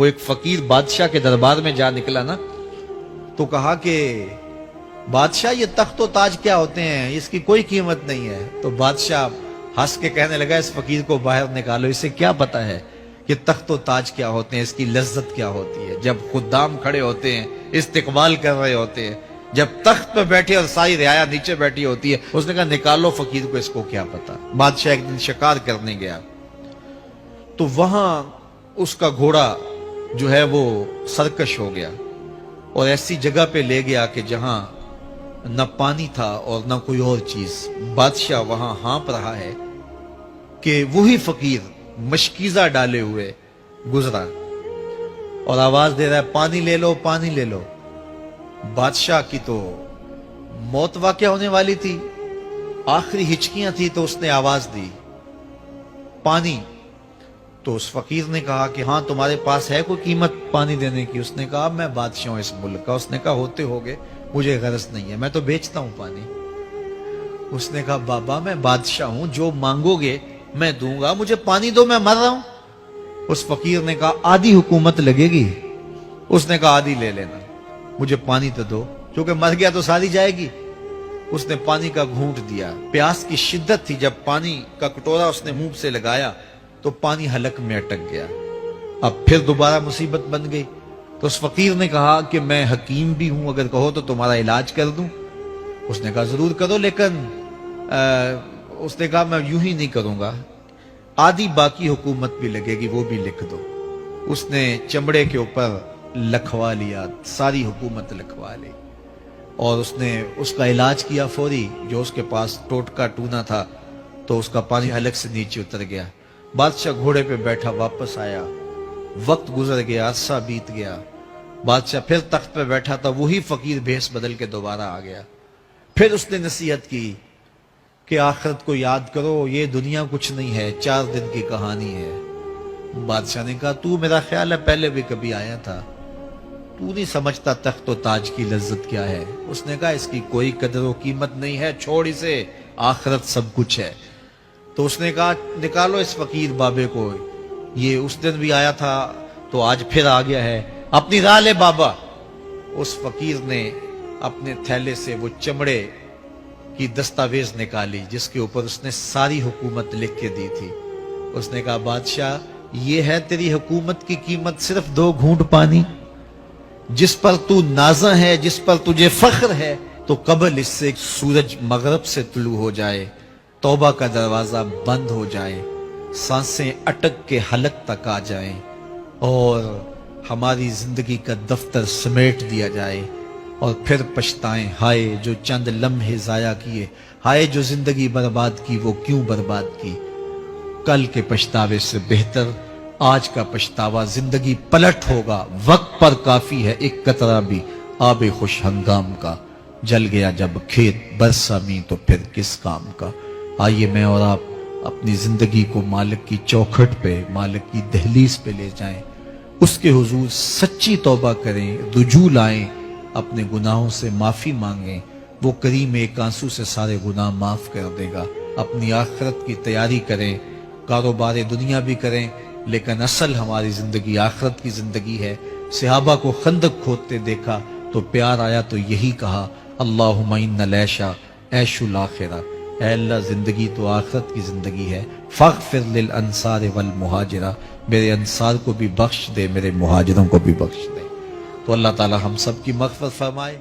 وہ ایک فقیر بادشاہ کے دربار میں جا نکلا نا، تو کہا کہ بادشاہ یہ تخت و تاج کیا ہوتے ہیں، اس کی کوئی قیمت نہیں ہے۔ تو بادشاہ ہنس کے کہنے لگا اس فقیر کو باہر نکالو، اسے کیا پتا ہے کہ تخت و تاج کیا ہوتے ہیں، اس کی لذت کیا ہوتی ہے۔ جب خدام کھڑے ہوتے ہیں، استقبال کر رہے ہوتے ہیں، جب تخت پہ بیٹھے اور ساری رعایا نیچے بیٹھی ہوتی ہے، اس نے کہا نکالو فقیر کو، اس کو کیا پتا۔ بادشاہ ایک دن شکار کرنے گیا تو وہاں اس کا گھوڑا جو ہے وہ سرکش ہو گیا اور ایسی جگہ پہ لے گیا کہ جہاں نہ پانی تھا اور نہ کوئی اور چیز۔ بادشاہ وہاں ہانپ رہا ہے کہ وہی فقیر مشکیزہ ڈالے ہوئے گزرا اور آواز دے رہا ہے پانی لے لو، پانی لے لو۔ بادشاہ کی تو موت واقع ہونے والی تھی، آخری ہچکیاں تھی، تو اس نے آواز دی پانی۔ تو اس فقیر نے کہا کہ ہاں تمہارے پاس ہے کوئی قیمت پانی دینے کی؟ اس نے کہا میں بادشاہ ہوں اس ملک کا۔ اس نے کہا ہوتے ہوگے، مجھے غرض نہیں ہے، میں تو بیچتا ہوں پانی۔ اس نے کہا بابا میں بادشاہ ہوں، جو مانگو گے میں دوں گا، مجھے پانی دو، میں مر رہا ہوں۔ اس فقیر نے کہا آدھی حکومت لگے گی۔ اس نے کہا آدھی لے لینا، مجھے پانی تو دو، کیونکہ مر گیا تو ساری جائے گی۔ اس نے پانی کا گھونٹ دیا، پیاس کی شدت تھی، جب پانی کا کٹورا اس نے منہ سے لگایا تو پانی حلق میں اٹک گیا۔ اب پھر دوبارہ مصیبت بن گئی۔ تو اس فقیر نے کہا کہ میں حکیم بھی ہوں، اگر کہو تو تمہارا علاج کر دوں۔ اس نے کہا ضرور کرو، لیکن اس نے کہا میں یوں ہی نہیں کروں گا، آدھی باقی حکومت بھی لگے گی، وہ بھی لکھ دو۔ اس نے چمڑے کے اوپر لکھوا لیا، ساری حکومت لکھوا لی، اور اس نے اس کا علاج کیا فوری۔ جو اس کے پاس ٹوٹکا ٹونا تھا تو اس کا پانی حلق سے نیچے اتر گیا۔ بادشاہ گھوڑے پہ بیٹھا واپس آیا، وقت گزر گیا، عرصہ بیت گیا۔ بادشاہ پھر تخت پہ بیٹھا تھا، وہی فقیر بھیس بدل کے دوبارہ آ گیا۔ پھر اس نے نصیحت کی کہ آخرت کو یاد کرو، یہ دنیا کچھ نہیں ہے، 4 دن کی کہانی ہے۔ بادشاہ نے کہا تو میرا خیال ہے پہلے بھی کبھی آیا تھا، تو نہیں سمجھتا تخت و تاج کی لذت کیا ہے۔ اس نے کہا اس کی کوئی قدر و قیمت نہیں ہے، چھوڑ اسے، آخرت سب کچھ ہے۔ تو اس نے کہا نکالو اس فقیر بابے کو، یہ اس دن بھی آیا تھا تو آج پھر آ گیا ہے، اپنی راہ لے بابا۔ اس فقیر نے اپنے تھیلے سے وہ چمڑے کی دستاویز نکالی جس کے اوپر اس نے ساری حکومت لکھ کے دی تھی۔ اس نے کہا بادشاہ یہ ہے تیری حکومت کی قیمت، صرف 2 گھونٹ پانی، جس پر تو نازاں ہے، جس پر تجھے فخر ہے، تو قبل اس سے سورج مغرب سے طلوع ہو جائے، توبہ کا دروازہ بند ہو جائے، سانسیں اٹک کے حلق تک آ جائیں، اور ہماری زندگی کا دفتر سمیٹ دیا جائے، اور پھر پچھتائیں ہائے جو چند لمحے ضائع کیے، ہائے جو زندگی برباد کی، وہ کیوں برباد کی۔ کل کے پچھتاوے سے بہتر آج کا پچھتاوا، زندگی پلٹ ہوگا، وقت پر کافی ہے ایک قطرہ بھی آب خوش ہنگام کا، جل گیا جب کھیت برسا می تو پھر کس کام کا۔ آئیے میں اور آپ اپنی زندگی کو مالک کی چوکھٹ پہ، مالک کی دہلیز پہ لے جائیں، اس کے حضور سچی توبہ کریں، رجوع لائیں، اپنے گناہوں سے معافی مانگیں، وہ کریم ایک آنسو سے سارے گناہ معاف کر دے گا۔ اپنی آخرت کی تیاری کریں، کاروبار دنیا بھی کریں، لیکن اصل ہماری زندگی آخرت کی زندگی ہے۔ صحابہ کو خندق کھودتے دیکھا تو پیار آیا تو یہی کہا اللہم ان العیش عیش الآخرہ، اے اللہ زندگی تو آخرت کی زندگی ہے، فاغفر للانصار والمہاجرہ، میرے انصار کو بھی بخش دے، میرے مہاجروں کو بھی بخش دے۔ تو اللہ تعالی ہم سب کی مغفرت فرمائے۔